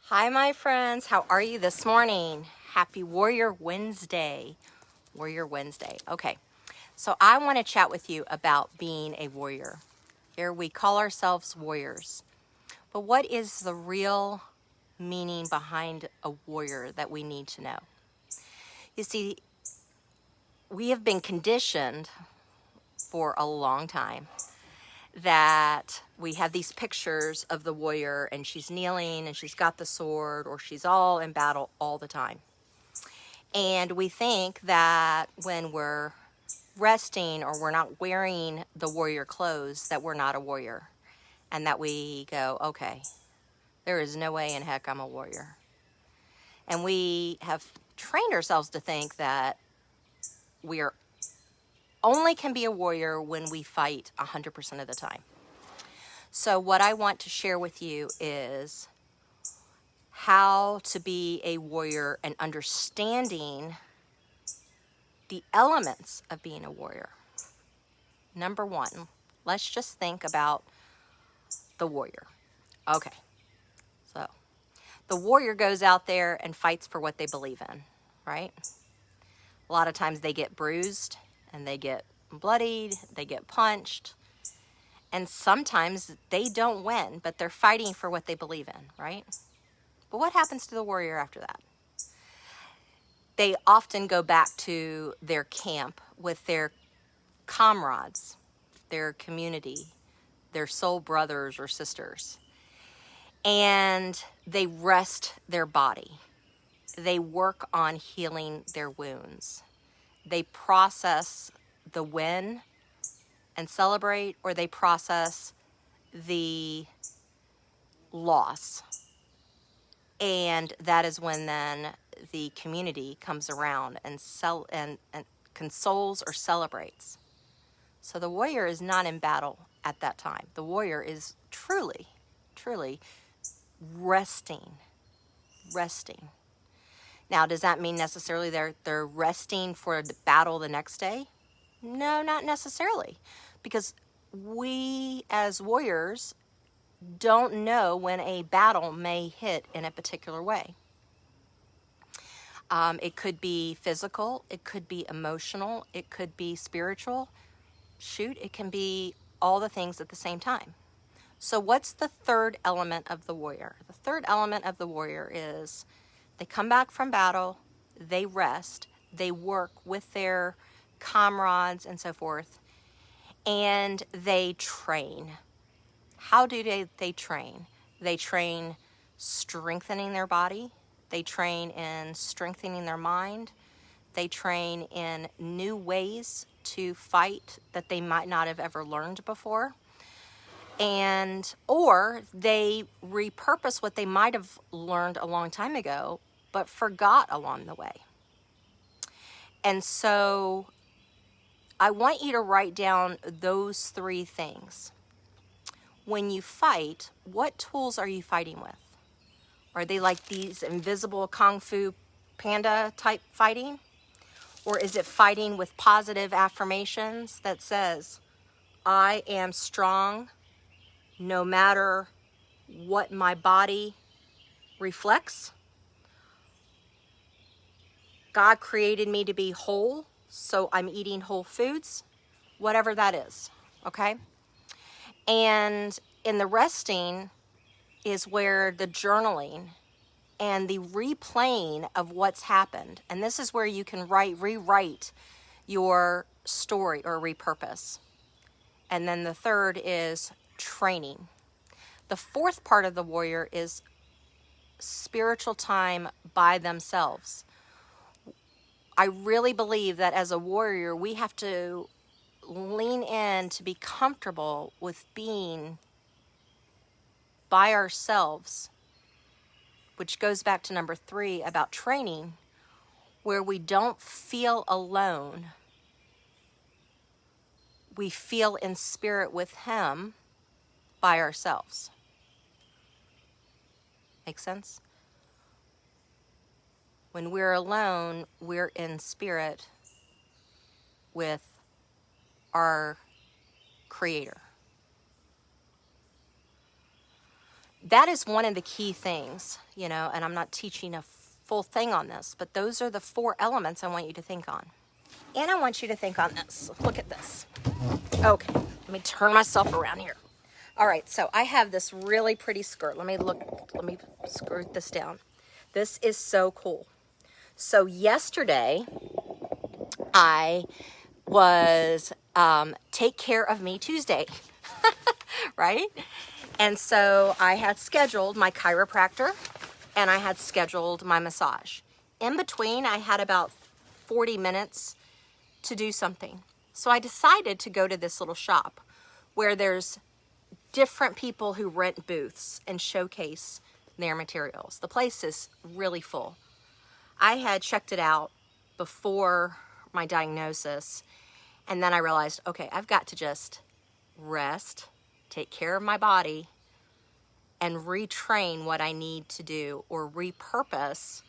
Hi, my friends. How are you this morning? Happy Warrior Wednesday. Warrior Wednesday. Okay, so I want to chat with you about being a warrior. Here we call ourselves warriors. But what is the real meaning behind a warrior that we need to know? You see, we have been conditioned for a long time that we have these pictures of the warrior and she's kneeling and she's got the sword or she's all in battle all the time. And we think that when we're resting or we're not wearing the warrior clothes that we're not a warrior, and that we go, okay, there is no way in heck I'm a warrior. And we have trained ourselves to think that we are only can be a warrior when we fight 100% of the time. So what I want to share with you is how to be a warrior and understanding the elements of being a warrior. Number one, let's just think about the warrior. Okay, so the warrior goes out there and fights for what they believe in, right? A lot of times they get bruised and they get bloodied, they get punched, and sometimes they don't win, but they're fighting for what they believe in, right? But what happens to the warrior after that? They often go back to their camp with their comrades, their community, their soul brothers or sisters, and they rest their body. They work on healing their wounds. They process the win and celebrate, or they process the loss. And that is when then the community comes around and consoles or celebrates. So the warrior is not in battle at that time. The warrior is truly resting. Now, does that mean necessarily they're resting for the battle the next day? No, not necessarily, because we as warriors don't know when a battle may hit in a particular way. It could be physical, it could be emotional, it could be spiritual. Shoot, it can be all the things at the same time. So what's the third element of the warrior? The third element of the warrior is they come back from battle, they rest, they work with their comrades and so forth, and they train. How do they train? They train strengthening their body. They train in strengthening their mind. They train in new ways to fight that they might not have ever learned before. Or they repurpose what they might have learned a long time ago, but forgot along the way. And so I want you to write down those three things. When you fight, what tools are you fighting with? Are they like these invisible Kung Fu Panda type fighting? Or is it fighting with positive affirmations that says, I am strong no matter what my body reflects? God created me to be whole, so I'm eating whole foods, whatever that is, okay? And in the resting is where the journaling and the replaying of what's happened. And this is where you can rewrite your story or repurpose. And then the third is training. The fourth part of the warrior is spiritual time by themselves. I really believe that as a warrior, we have to lean in to be comfortable with being by ourselves, which goes back to number 3 about training, where we don't feel alone. We feel in spirit with Him by ourselves. Make sense? When we're alone, we're in spirit with our Creator. that is one of the key things, you know, and I'm not teaching a full thing on this, but those are the 4 elements I want you to think on. And I want you to think on this. Look at this. Okay, let me turn myself around here. All right, so I have this really pretty skirt. Let me skirt this down. This is so cool. So yesterday, I was Take Care of Me Tuesday, right? And so I had scheduled my chiropractor and I had scheduled my massage. In between, I had about 40 minutes to do something. So I decided to go to this little shop where there's different people who rent booths and showcase their materials. The place is really full. I had checked it out before my diagnosis, and then I realized, okay, I've got to just rest, take care of my body, and retrain what I need to do or repurpose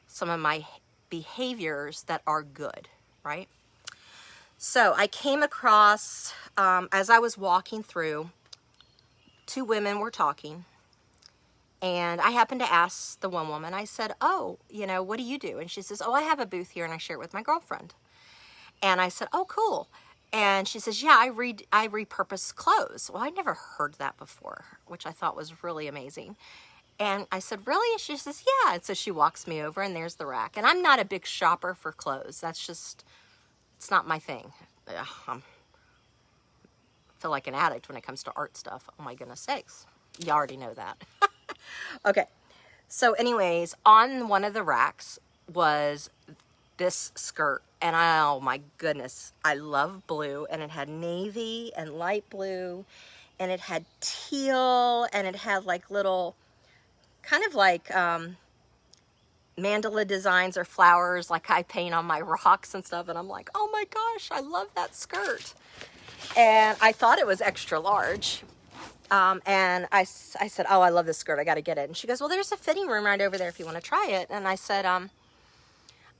some of my behaviors that are good, right? So I came across, as I was walking through, 2 women were talking, and I happened to ask the one woman, I said, oh, you know, what do you do? And she says, oh, I have a booth here and I share it with my girlfriend. And I said, oh, cool. And she says, yeah, I repurpose clothes. Well, I never heard that before, which I thought was really amazing. And I said, really? And she says, yeah. And so she walks me over and there's the rack. And I'm not a big shopper for clothes. That's just, it's not my thing. I feel like an addict when it comes to art stuff. Oh my goodness sakes. You already know that. Okay. So anyways, on one of the racks was this skirt. And oh my goodness, I love blue. And it had navy and light blue. And it had teal. And it had like little, kind of like mandala designs or flowers like I paint on my rocks and stuff. And I'm like, oh my gosh, I love that skirt. And I thought it was extra large. And I said, oh, I love this skirt. I got to get it. And she goes, well, there's a fitting room right over there if you want to try it. And I said, no,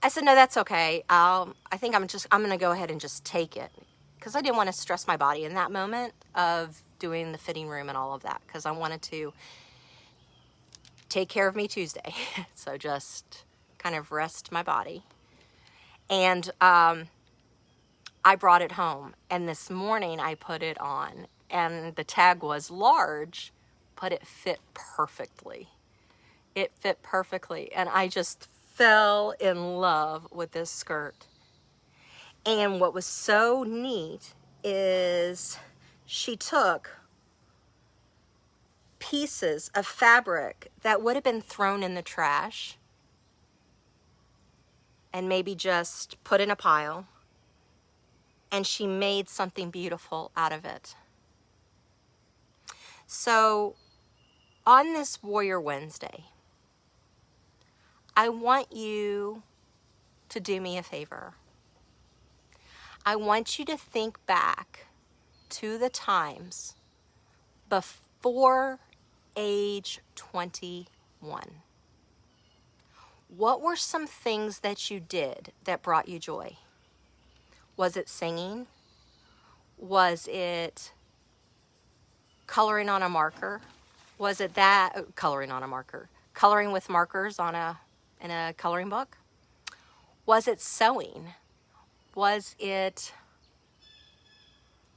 that's okay. I think I'm going to go ahead and just take it. Because I didn't want to stress my body in that moment of doing the fitting room and all of that. Because I wanted to take care of me Tuesday. So just kind of rest my body. And I brought it home. And this morning I put it on. And the tag was large, but it fit perfectly. It fit perfectly. And I just fell in love with this skirt. And what was so neat is she took pieces of fabric that would have been thrown in the trash and maybe just put in a pile, and she made something beautiful out of it. So on this Warrior Wednesday, I want you to do me a favor. I want you to think back to the times before age 21. What were some things that you did that brought you joy? Was it singing? Was it coloring on a marker? Was it that coloring on a marker? Coloring with markers in a coloring book? Was it sewing? Was it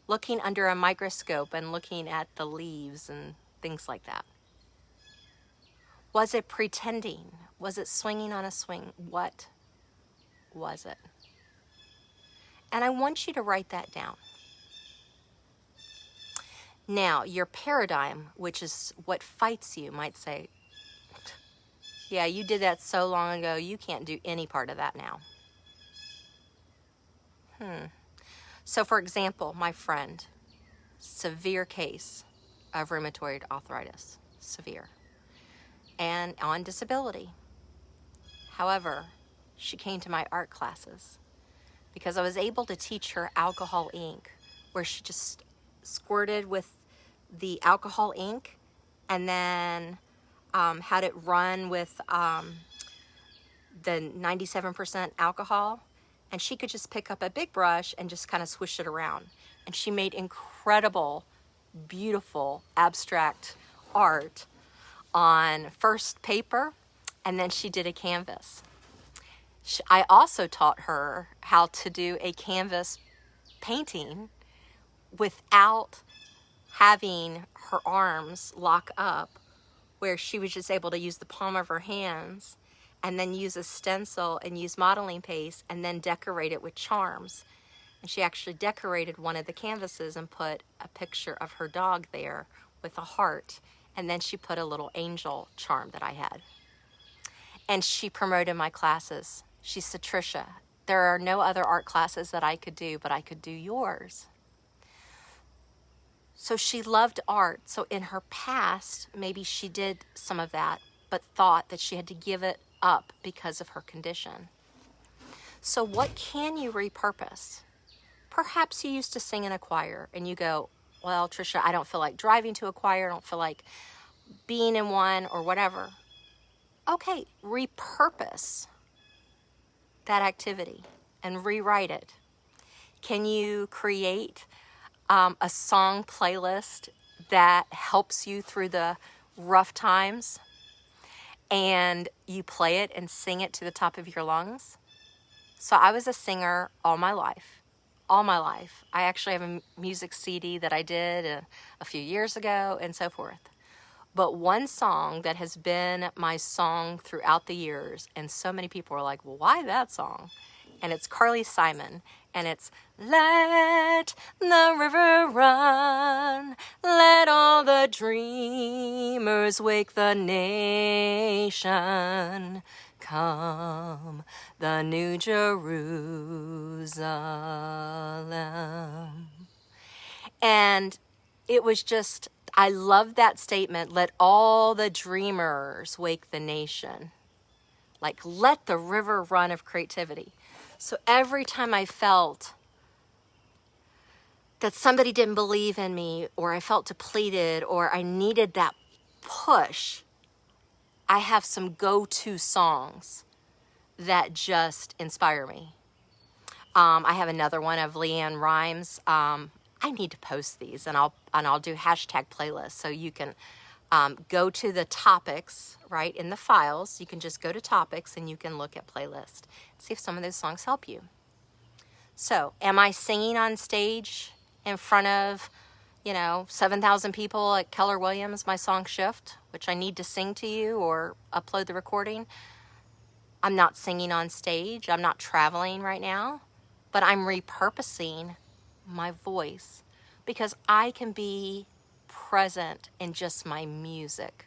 looking under a microscope and looking at the leaves and things like that? Was it pretending? Was it swinging on a swing? What was it? And I want you to write that down. Now, your paradigm, which is what fights you, might say, yeah, you did that so long ago, you can't do any part of that now. So, for example, my friend, severe case of rheumatoid arthritis, severe, and on disability. However, she came to my art classes because I was able to teach her alcohol ink, where she just squirted with the alcohol ink and then had it run with the 97% alcohol, and she could just pick up a big brush and just kind of swish it around. And she made incredible, beautiful, abstract art on first paper, and then she did a canvas. I also taught her how to do a canvas painting without having her arms lock up, where she was just able to use the palm of her hands and then use a stencil and use modeling paste and then decorate it with charms. And she actually decorated one of the canvases and put a picture of her dog there with a heart. And then she put a little angel charm that I had. And she promoted my classes. She said, Tricia, there are no other art classes that I could do, but I could do yours. So she loved art. So in her past, maybe she did some of that, but thought that she had to give it up because of her condition. So what can you repurpose? Perhaps you used to sing in a choir and you go, well, Tricia, I don't feel like driving to a choir. I don't feel like being in one or whatever. Okay, repurpose that activity and rewrite it. Can you create a song playlist that helps you through the rough times and you play it and sing it to the top of your lungs? So I was a singer all my life. I actually have a music CD that I did a few years ago and so forth. But one song that has been my song throughout the years, and so many people are like, well, why that song? And it's Carly Simon, and it's Let the river run, let all the dreamers wake the nation. Come, the New Jerusalem. And it was just, I love that statement, let all the dreamers wake the nation. Like, let the river run of creativity. So every time I felt that somebody didn't believe in me, or I felt depleted, or I needed that push, I have some go-to songs that just inspire me. I have another one of Leanne Rimes. I need to post these, and I'll do hashtag playlists, so you can go to the topics, right, in the files. You can just go to topics and you can look at playlists. See if some of those songs help you. So, am I singing on stage in front of, 7,000 people at Keller Williams, my song Shift, which I need to sing to you or upload the recording? I'm not singing on stage. I'm not traveling right now, but I'm repurposing my voice because I can be present in just my music.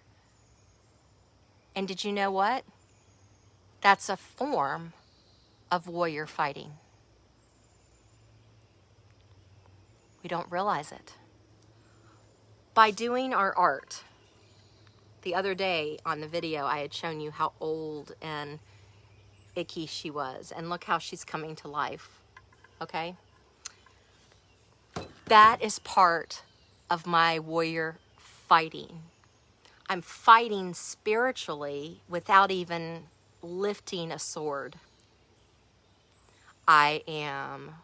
And did you know what? That's a form of warrior fighting. We don't realize it. By doing our art, the other day on the video, I had shown you how old and icky she was, and look how she's coming to life, okay? That is part of my warrior fighting. I'm fighting spiritually without even lifting a sword. I am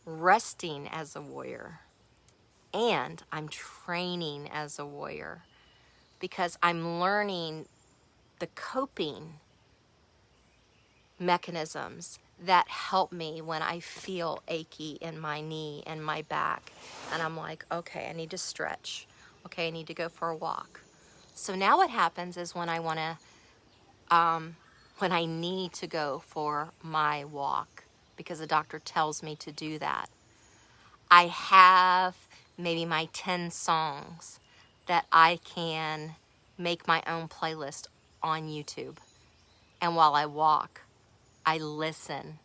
resting as a warrior, and I'm training as a warrior because I'm learning the coping mechanisms that help me when I feel achy in my knee and my back. And I'm like, okay, I need to stretch. Okay, I need to go for a walk. So now what happens is when I need to go for my walk, because the doctor tells me to do that, I have maybe my 10 songs that I can make my own playlist on YouTube. And while I walk, I listen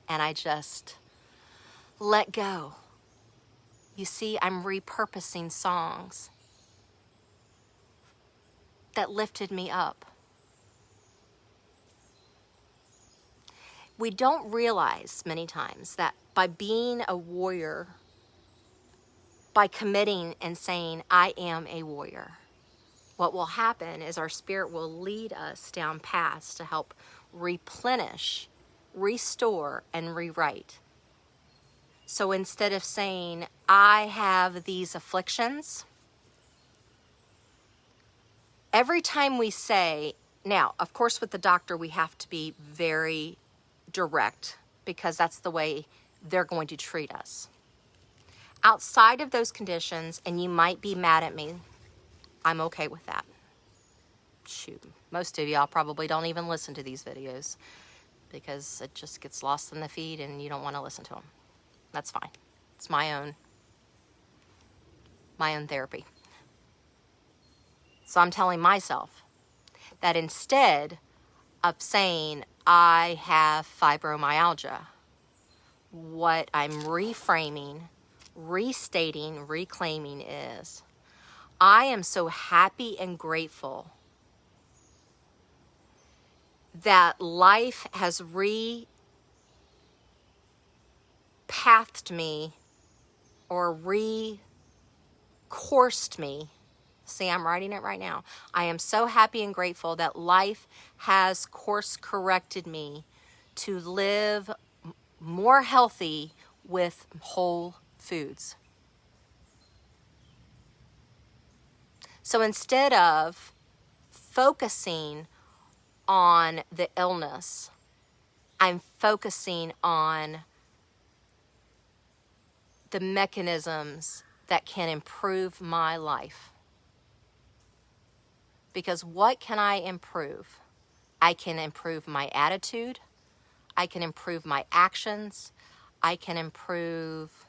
and I just let go. You see, I'm repurposing songs that lifted me up. We don't realize many times that by being a warrior, by committing and saying, I am a warrior, what will happen is our spirit will lead us down paths to help replenish, restore, and rewrite. So instead of saying, I have these afflictions, Every time we say, now, of course, with the doctor, we have to be very direct because that's the way they're going to treat us. Outside of those conditions, and you might be mad at me, I'm okay with that. Shoot, most of y'all probably don't even listen to these videos because it just gets lost in the feed and you don't want to listen to them. That's fine. It's my own therapy. So I'm telling myself that instead of saying I have fibromyalgia, what I'm reframing, restating, reclaiming is I am so happy and grateful that life has repathed me or recoursed me. See, I'm writing it right now. I am so happy and grateful that life has course corrected me to live more healthy with whole foods. So instead of focusing on the illness, I'm focusing on the mechanisms that can improve my life. Because what can I improve? I can improve my attitude. I can improve my actions. I can improve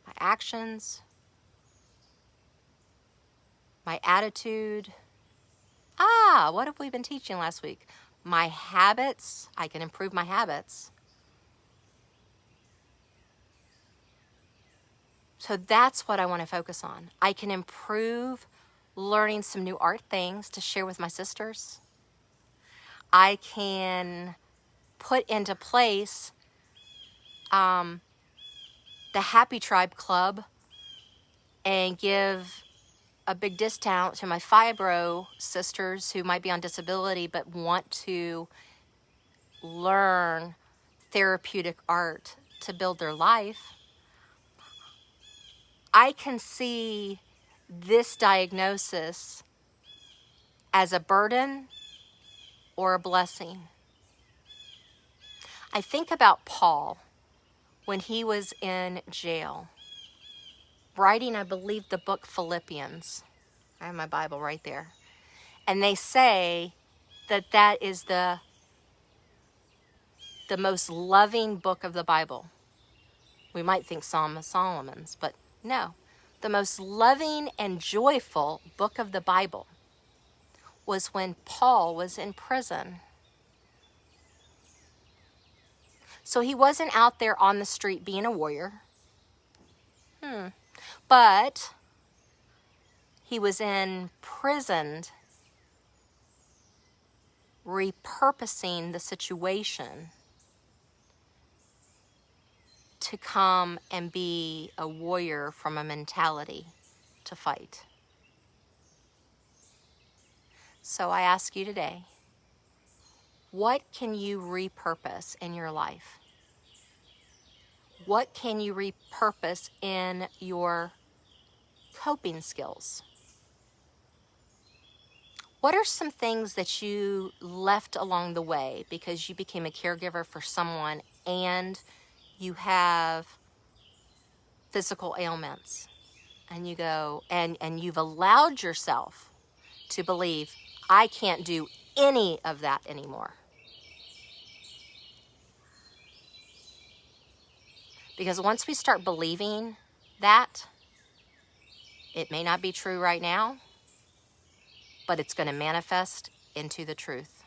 my actions, my attitude. What have we been teaching last week? My habits. I can improve my habits. So that's what I want to focus on. I can improve learning some new art things to share with my sisters. I can put into place the Happy Tribe Club and give a big discount to my fibro sisters who might be on disability but want to learn therapeutic art to build their life. I can see this diagnosis as a burden or a blessing. I think about Paul when he was in jail, writing, I believe, the book Philippians. I have my Bible right there. And they say that that is the most loving book of the Bible. We might think Psalm of Solomon's, but no. The most loving and joyful book of the Bible was when Paul was in prison. So he wasn't out there on the street being a warrior. But he was imprisoned, repurposing the situation to come and be a warrior from a mentality to fight. So I ask you today, what can you repurpose in your life? What can you repurpose in your coping skills? What are some things that you left along the way because you became a caregiver for someone and you have physical ailments and you go and you've allowed yourself to believe, I can't do any of that anymore? Because once we start believing that, it may not be true right now, but it's going to manifest into the truth.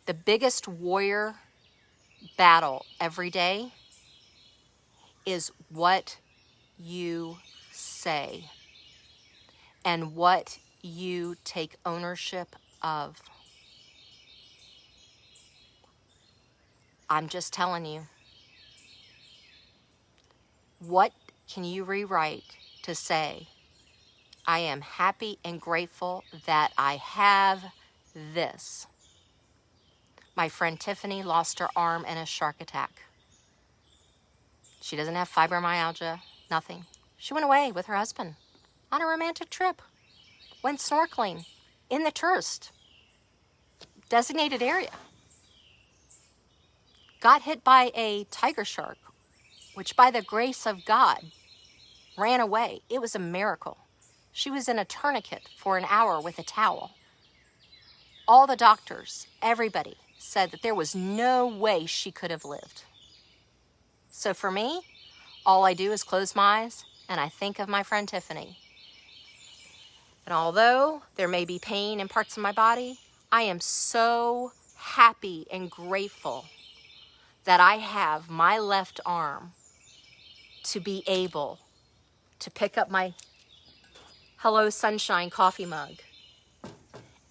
The biggest warrior battle every day is what you say and what you take ownership of. I'm just telling you. What can you rewrite to say, I am happy and grateful that I have this? My friend Tiffany lost her arm in a shark attack. She doesn't have fibromyalgia, nothing. She went away with her husband. on a romantic trip, went snorkeling in the tourist designated area, got hit by a tiger shark, which by the grace of God ran away. It was a miracle. She was in a tourniquet for an hour with a towel. All the doctors, everybody said that there was no way she could have lived. So for me, all I do is close my eyes and I think of my friend Tiffany. And although there may be pain in parts of my body, I am so happy and grateful that I have my left arm to be able to pick up my Hello Sunshine coffee mug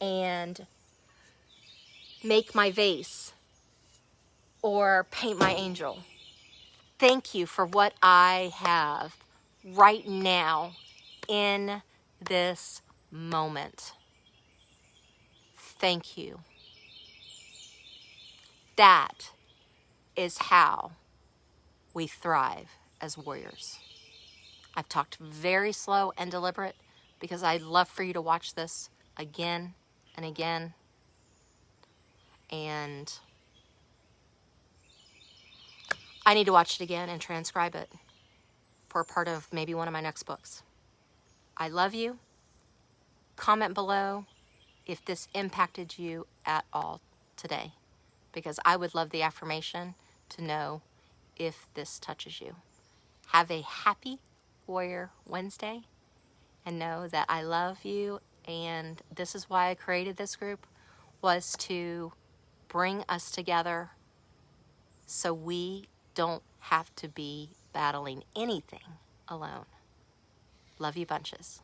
and make my vase or paint my angel. Thank you for what I have right now in this moment. Thank you. That is how we thrive as warriors. I've talked very slow and deliberate because I'd love for you to watch this again and again. And I need to watch it again and transcribe it for part of maybe one of my next books. I love you. Comment below if this impacted you at all today, because I would love the affirmation to know if this touches you. Have a happy Warrior Wednesday, and know that I love you, and this is why I created this group, was to bring us together so we don't have to be battling anything alone. Love you bunches.